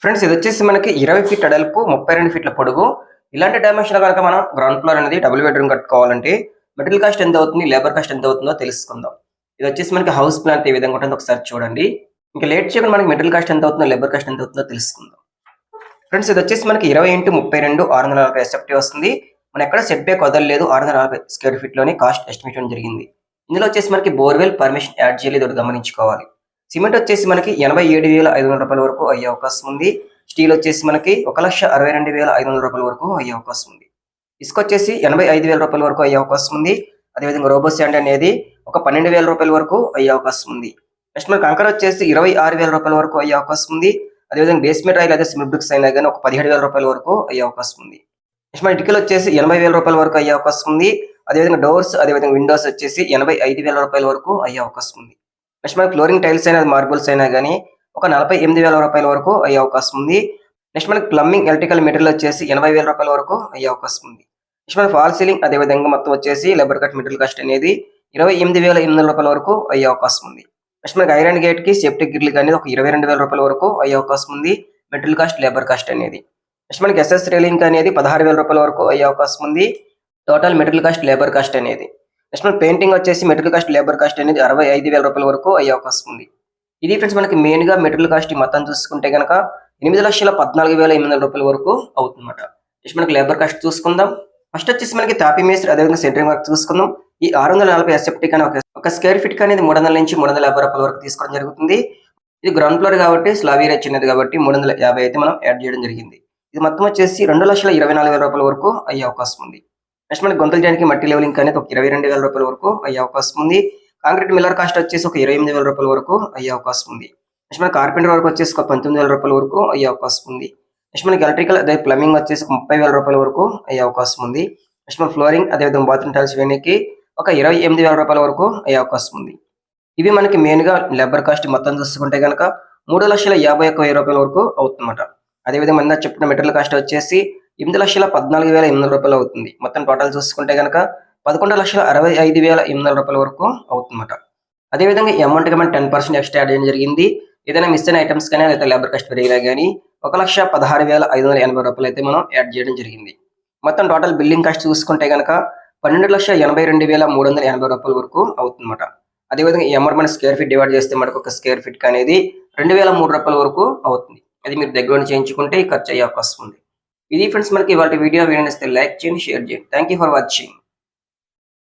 Friends ఇది వచ్చేసి మనకి 20 ఫీట్ వెడల్పు 32 ఫీట్ల పొడుగు. ఇలాంటి డైమెన్షన్ కనుక మనం గ్రౌండ్ ఫ్లోర్ అనేది డబుల్ బెడ్రూమ్ కట్టుకోవాలంటే మెటీరియల్ కాస్ట్ ఎంత అవుతుంది, లేబర్ కాస్ట్ ఎంత అవుతుందో తెలుసుకుందాం. ఇది వచ్చేసి మనకి హౌస్ ప్లాన్ ఏ విధంగా ఉంటుందో ఒకసారి చూడండి. ఇంకా లేట్ చేయకుండా మనకి మెటీరియల్ కాస్ట్ ఎంత అవుతుందో, లేబర్ కాస్ట్ ఎంత అవుతుందో తెలుసుకుందాం. ఫ్రెండ్స్ ఇది వచ్చేసి మనకి 20 × 32 640 ఎస్ఎఫ్టీ వస్తుంది. మనం ఎక్కడ సెట్ బ్యాక్ వదలలేదు. 640 స్క్వేర్ ఫీట్ లోనే కాస్ట్ ఎస్టిమేషన్ జరిగింది. ఇందులో వచ్చేసి మనకి బోర్వెల్ పర్మిషన్ యాడ్ చేయలేదు, ఒకటి గమనించుకోవాలి. సిమెంట్ వచ్చేసి మనకి 87,500 రూపాయల వరకు అయ్యే అవకాశం ఉంది. స్టీల్ వచ్చేసి మనకి 1,62,500 రూపాయల వరకు అయ్యే అవకాశం ఉంది. ఇసుక వచ్చేసి 85,000 రూపాయల వరకు అయ్యే అవకాశం ఉంది. అదేవిధంగా రోబో శాండ్ అనేది ఒక 12,000 రూపాయల వరకు అయ్యే అవకాశం ఉంది. నెక్స్ట్ మనకి కంకర వచ్చేసి 26,000 రూపాయల వరకు అయ్యే అవకాశం ఉంది. అదేవిధంగా బేస్మెంట్ రాయిల్ అదే సిమెంట్ బ్రిక్స్ అయినా కానీ ఒక 17,000 రూపాయల వరకు అయ్యే అవకాశం ఉంది. నెక్స్ట్ మన ఇటుకలు వచ్చేసి 80,000 రూపాయల వరకు అయ్యే అవకాశం ఉంది. అదేవిధంగా డోర్స్ అదేవిధంగా విండోస్ వచ్చేసి 85,000 రూపాయల వరకు అయ్యే అవకాశం ఉంది. నెక్స్ట్ మనకి ఫ్లోరింగ్ టైల్స్ అయినా మార్బుల్స్ అయినా కానీ ఒక 48,000 రూపాయల వరకు అయ్యే అవకాశం ఉంది. నెక్స్ట్ మనకి ప్లంబింగ్ ఎలక్ట్రికల్ మెటీరియల్ వచ్చేసి 80,000 రూపాయల వరకు అయ్యే అవకాశం ఉంది. నెక్స్ట్ మన ఫాల్ సీలింగ్ అదేవిధంగా మొత్తం వచ్చేసి లేబర్ కట్ మెటీరియల్ కాస్ట్ అనేది 28,800 రూపాయల వరకు అయ్యే అవకాశం ఉంది. నెక్స్ట్ మనకి ఐరన్ గేట్ కి సెప్టిక్ గిర్లకి అనేది ఒక 22,000 రూపాయల వరకు అయ్యే అవకాశం ఉంది. మెటీరియల్ కాస్ట్ లేబర్ కాస్ట్ అనేది. నెక్స్ట్ మనకి ఎస్ఎస్ రైలింగ్ అనేది 16,000 రూపాయల వరకు అయ్యే అవకాశం ఉంది. Total material cost labour cost అనేది. నెక్స్ట్ మన పెయింటింగ్ వచ్చేసి మెటీరియల్ కాస్ట్ లేబర్ కాస్ట్ అనేది 65,000 రూపాయల వరకు అయ్యే అవకాశం ఉంది. ఇది ఫ్రెండ్స్ మనకి మెయిన్ గా మెటీరియల్ కాస్ట్ మొత్తం చూసుకుంటే కనుక 8,14,800 రూపాయల వరకు అవుతుందన్నమాట. నెక్స్ట్ మనకి లేబర్ కాస్ట్ చూసుకుందాం. ఫస్ట్ వచ్చేసి మనకి తాపీ మేస్త్రి అదేవిధంగా సెంటరింగ్ వర్క్ చూసుకుందాం. ఈ 640 ఎస్ఎఫ్టీ కానీ ఒక స్క్వేర్ ఫీట్ అనేది 300 నుంచి 350 రూపాయల వరకు తీసుకోవడం జరుగుతుంది. ఇది గ్రౌండ్ ఫ్లోర్ కాబట్టి స్లాబ్ ఏరియా చిన్నది కాబట్టి 350 అయితే మనం యాడ్ చేయడం జరిగింది. ఇది మొత్తం వచ్చేసి 2,24,000 రూపాయల వరకు అయ్యే అవకాశం ఉంది. నెక్స్ట్ మనకి గొంతులు చేయడానికి మట్టి లెవెలింగ్ అనేది ఒక 22,000 రూపాయల వరకు అయ్యే అవకాశం ఉంది. కాంక్రీట్ మిల్లర్ కాస్ట్ వచ్చేసి ఒక 28,000 రూపాయల వరకు అయ్యే అవకాశం ఉంది. నెక్స్ట్ మనకి కార్పెంటర్ వర్క్ వచ్చేసి ఒక 19,000 రూపాయల వరకు అయ్యే అవకాశం ఉంది. నెక్స్ట్ మనకి ఎలక్ట్రికల్ అదే ప్లంబింగ్ వచ్చేసి 30,000 రూపాయల వరకు అయ్యే అవకాశం ఉంది. నెక్స్ట్ మన ఫ్లోరింగ్ అదేవిధంగా బాత్రూమ్ టైల్స్ వేయడానికి ఒక 28,000 రూపాయల వరకు అయ్యే అవకాశం ఉంది. ఇవి మనకి మెయిన్ గా లేబర్ కాస్ట్ మొత్తం చూసుకుంటే కనుక 3,51,000 రూపాయల వరకు అవుతుందన్నమాట. అదేవిధంగా మన చెప్పిన మెటీరియల్ కాస్ట్ వచ్చేసి 8,14,800 రూపాయలు అవుతుంది. మొత్తం టోటల్ చూసుకుంటే కనుక 11,65,800 రూపాయల వరకు అవుతుందన్నమాట. అదేవిధంగా ఈ అమౌంట్ కి మనం 10% ఎక్స్ట్రా యాడ్ చేయడం జరిగింది. ఏదైనా మిస్ అయిన ఐటమ్స్ కానీ లేదా లేబర్ కాస్ట్ పెరిగినా కానీ 1,16,580 రూపాయలు అయితే మనం యాడ్ చేయడం జరిగింది. మొత్తం టోటల్ బిల్డింగ్ కాస్ట్ చూసుకుంటే కనుక 12,82,380 రూపాయల వరకు అవుతుందన్నమాట. అదేవిధంగా ఈ అమౌంట్ మన స్క్వేర్ ఫీట్ డివైడ్ చేస్తే మనకు ఒక స్క్వేర్ ఫీట్ అనేది 2,003 రూపాయల వరకు అవుతుంది. అది మీరు దగ్గర చేయించుకుంటే ఖర్చు అయ్యే అవకాశం ఉంది. ఇది ఫ్రెండ్స్ మనకి ఇవాళ వీడియో నచ్చితే లైక్ చేయండి, షేర్ చేయండి. Thank you for watching.